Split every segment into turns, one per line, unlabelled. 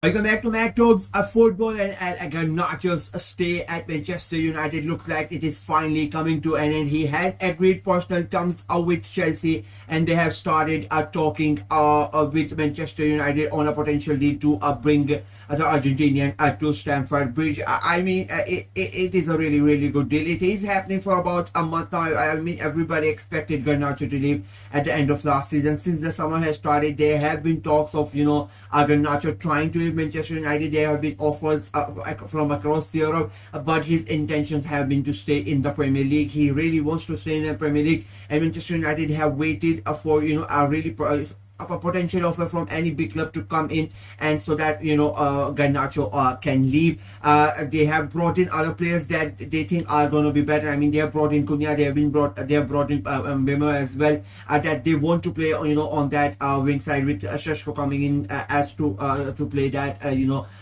Welcome back to Mac Talks. Football and Garnacho's stay at Manchester United looks like it is finally coming to an end. He has agreed personal terms with Chelsea, and they have started talking with Manchester United on a potential deal to bring the Argentinian to Stamford Bridge. It is a really good deal. It is happening for about a month now. Everybody expected Garnacho to leave at the end of last season. Since the summer has started, there have been talks of Garnacho trying to leave Manchester United. There have been offers from across Europe, but his intentions have been to stay in the Premier League. He really wants to stay in the Premier League, and Manchester United have waited for a really a potential offer from any big club to come in, and so that Garnacho can leave. They have brought in other players that they think are going to be better. They have brought in Cunha, they have brought in Bemo as well, that they want to play on that wing side, with Sheshko coming in as to play that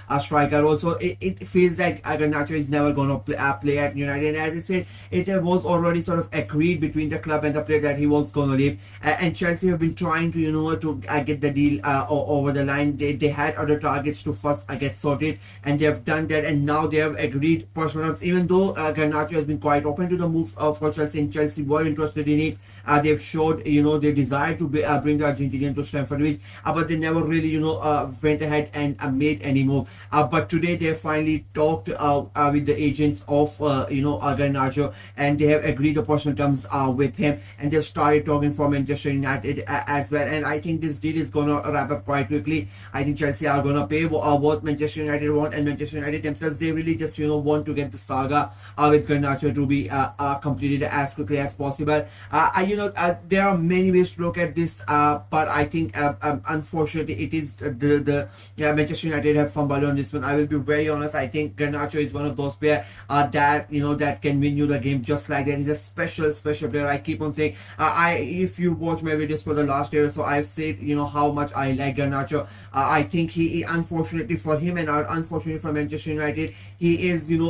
a striker. Also, it feels like Garnacho is never going to play at United. And as I said, it was already sort of agreed between the club and the player that he was going to leave. And Chelsea have been trying to get the deal over the line. They had other targets to first get sorted, and they have done that, and now they have agreed personal terms. Even though Garnacho has been quite open to the move for Chelsea, and Chelsea were interested in it, they've showed their desire to bring the Argentinian to Stamford Bridge, but they never really went ahead and made any move. But today they finally talked with the agents of Garnacho, and they have agreed the personal terms with him, and they've started talking for Manchester United as well. And I think this deal is going to wrap up quite quickly. I think Chelsea are going to pay what Manchester United want, and Manchester United themselves, they really just want to get the saga with Garnacho to be completed as quickly as possible. There are many ways to look at this, but I think unfortunately it is the Manchester United have fumbled on this one. I will be very honest. I think Garnacho is one of those players that can win you the game just like that. He's a special player. I keep on saying, if you watch my videos for the last year or so, I've said how much I like Garnacho. I think he unfortunately for him, and unfortunately for Manchester United, he is in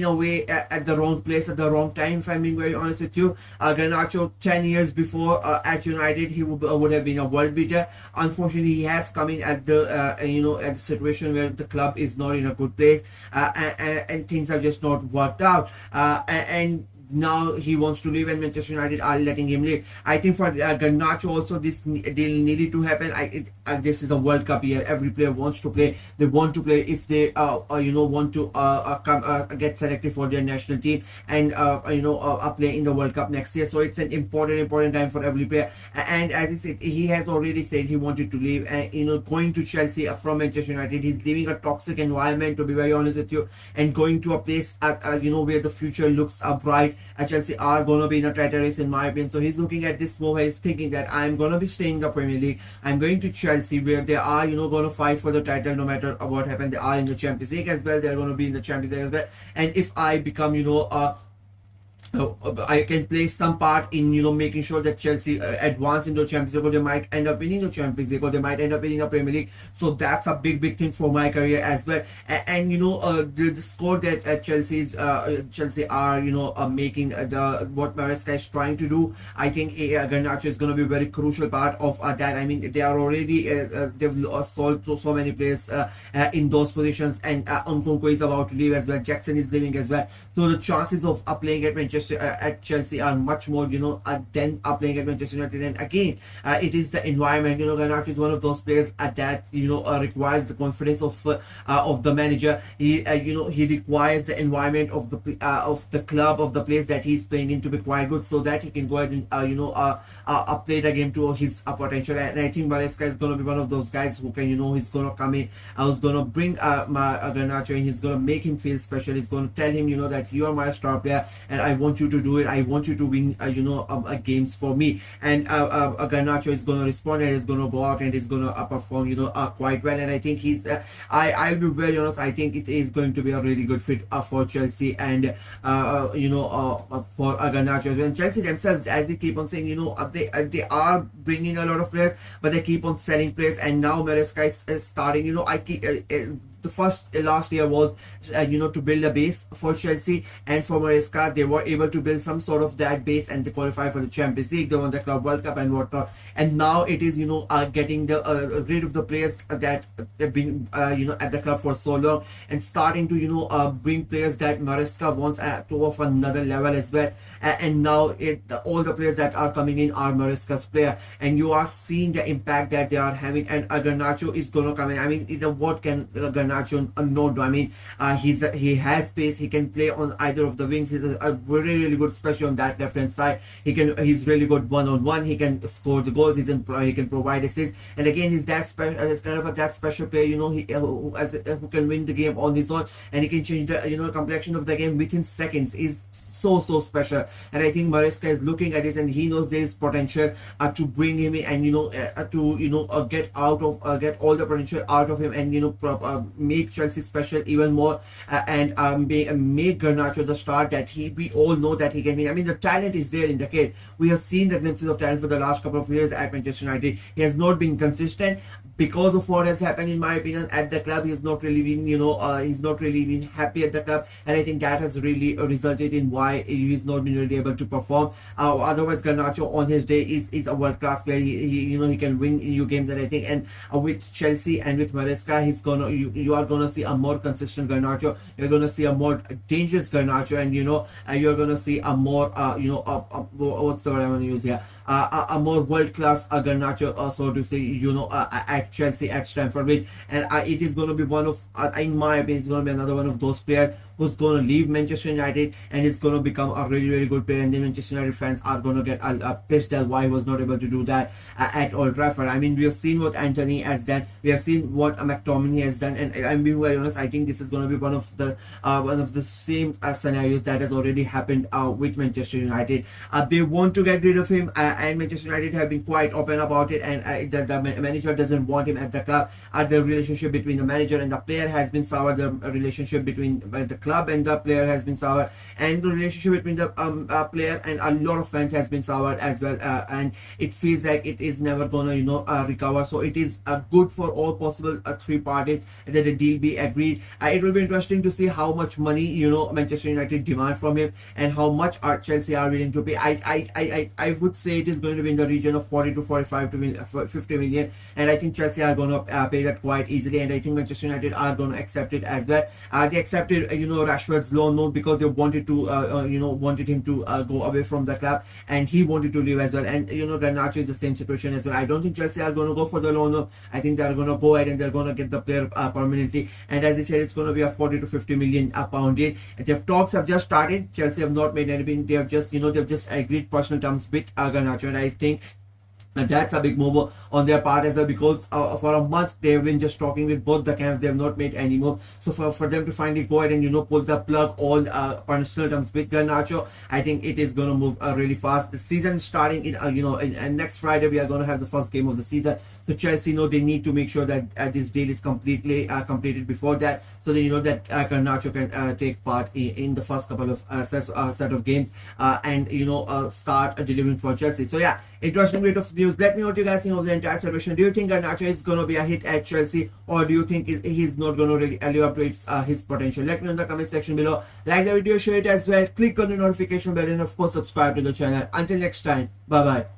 a way at the wrong place at the wrong time, if I'm being very honest with you. Garnacho 10 years before at United, he would have been a world beater. Unfortunately, he has come in at the at the situation where the club is not in a good place, and things have just not worked out, and now he wants to leave, and Manchester United are letting him leave. I think for Garnacho also, this deal needed to happen. This is a World Cup year. Every player wants to play. They want to play if they want to get selected for their national team, and play in the World Cup next year. So it's an important time for every player. And as I said, he has already said he wanted to leave, and going to Chelsea from Manchester United, he's leaving a toxic environment, to be very honest with you, and going to a place where the future looks bright. Chelsea are going to be in a title race, in my opinion. So he's looking at this move. He's thinking that I'm going to be staying in the Premier League. I'm going to Chelsea, where they are going to fight for the title no matter what happens. They are in the Champions League as well. They're going to be in the Champions League as well. And if I become I can play some part in making sure that Chelsea advance into the Champions League, or they might end up winning the Champions League, or they might end up winning the Premier League. So that's a big thing for my career as well. And the score that Chelsea are making, what Maresca is trying to do, I think Garnacho is going to be a very crucial part of that. They are already they've sold so many players in those positions, and Nkunku is about to leave as well. Jackson is leaving as well. So the chances of playing at Manchester at Chelsea are much more than playing at Manchester United. And again, it is the environment. Garnacho is one of those players that requires the confidence of the manager. He requires the environment of the club, of the place that he's playing in, to be quite good, so that he can go ahead and play the game to his potential. And I think Maresca is going to be one of those guys who can he's going to come in, who's going to bring Garnacho in. He's going to make him feel special. He's going to tell him that you are my star player, and I want you to do it. I want you to win games for me. And Garnacho is going to respond, and is going to go out, and is going to perform quite well. And I think he's I'll be very honest, I think it is going to be a really good fit for Chelsea, and for Garnacho as well. And Chelsea themselves, as they keep on saying, they are bringing a lot of players, but they keep on selling players. And now Maresca is starting, the first last year was to build a base for Chelsea, and for Maresca they were able to build some sort of that base, and they qualified for the Champions League, they won the Club World Cup and whatnot. And now it is getting the rid of the players that have been at the club for so long, and starting to bring players that Maresca wants to off another level as well. And now all the players that are coming in are Maresca's player, and you are seeing the impact that they are having. And Garnacho is gonna come in. I mean, what can Garnacho not do? I mean, he has pace, he can play on either of the wings. He's a very really good, especially on that left hand side. He's really good one-on-one. He can score the goals. He can provide assists. And again, he's that special. He's kind of that special player. Who can win the game on his own, and he can change the complexion of the game within seconds. Is so special. And I think Maresca is looking at this, and he knows there is potential to bring him in, and get all the potential out of him, and make Chelsea special even more, and make Garnacho the star that we all know that he can be. I mean, the talent is there in the kid. We have seen the glimpses of talent for the last couple of years at Manchester United. He has not been consistent because of what has happened, in my opinion, at the club. He's not really been happy at the club, and I think that has really resulted in why he's not been really able to perform. Otherwise, Garnacho on his day is a world class player. He can win you games, and I think, and with Chelsea and with Maresca, you are gonna see a more consistent Garnacho. You're gonna see a more dangerous Garnacho, and you're gonna see a more what's the word I want to use here? A more world-class Garnacho, so to say, at Chelsea, at Stamford Bridge. And it is going to be one of, in my opinion, it's going to be another one of those players who's going to leave Manchester United, and is going to become a really, really good player. And the Manchester United fans are going to get pissed at why he was not able to do that at Old Trafford. I mean, we have seen what Anthony has done, we have seen what McTominay has done, and I'm being very honest, I think this is going to be one of the same scenarios that has already happened with Manchester United. They want to get rid of him, and Manchester United have been quite open about it, and the manager doesn't want him at the club. The relationship between the manager and the player has been sour. The relationship between the club and the player has been sour, and the relationship between the player and a lot of fans has been soured as well, and it feels like it is never gonna recover. So it is good for all possible three parties that a deal be agreed. It will be interesting to see how much money Manchester United demand from him, and how much Chelsea are willing to pay. I would say it is going to be in the region of 40 to 45 to 50 million, and I think Chelsea are going to pay that quite easily, and I think Manchester United are going to accept it as well. They accepted Rashford's loan note because they wanted to wanted him to go away from the club, and he wanted to leave as well. And Garnacho is the same situation as well. I don't think Chelsea are going to go for the loan note. I think they are going to go ahead and they're going to get the player permanently, and as I said, it's going to be a 40 to 50 million pound deal. Their talks have just started. Chelsea have not made anything. They have just they've just agreed personal terms with Garnacho, and I think that's a big move on their part as well, because for a month they have been just talking with both the camps. They have not made any move. So for them to finally go ahead and pull the plug on personal terms with Garnacho, I think it is going to move really fast. The season starting in and next Friday we are going to have the first game of the season. So Chelsea they need to make sure that this deal is completed before that, so they that Garnacho can take part in the first couple of set of games, and start delivering for Chelsea. So yeah, interesting bit of news. Let me know what you guys think of the entire situation. Do you think Garnacho is going to be a hit at Chelsea, or do you think he's not going to really live up to his potential? Let me know in the comment section below. Like the video, share it as well, click on the notification bell, and of course subscribe to the channel. Until next time, bye bye.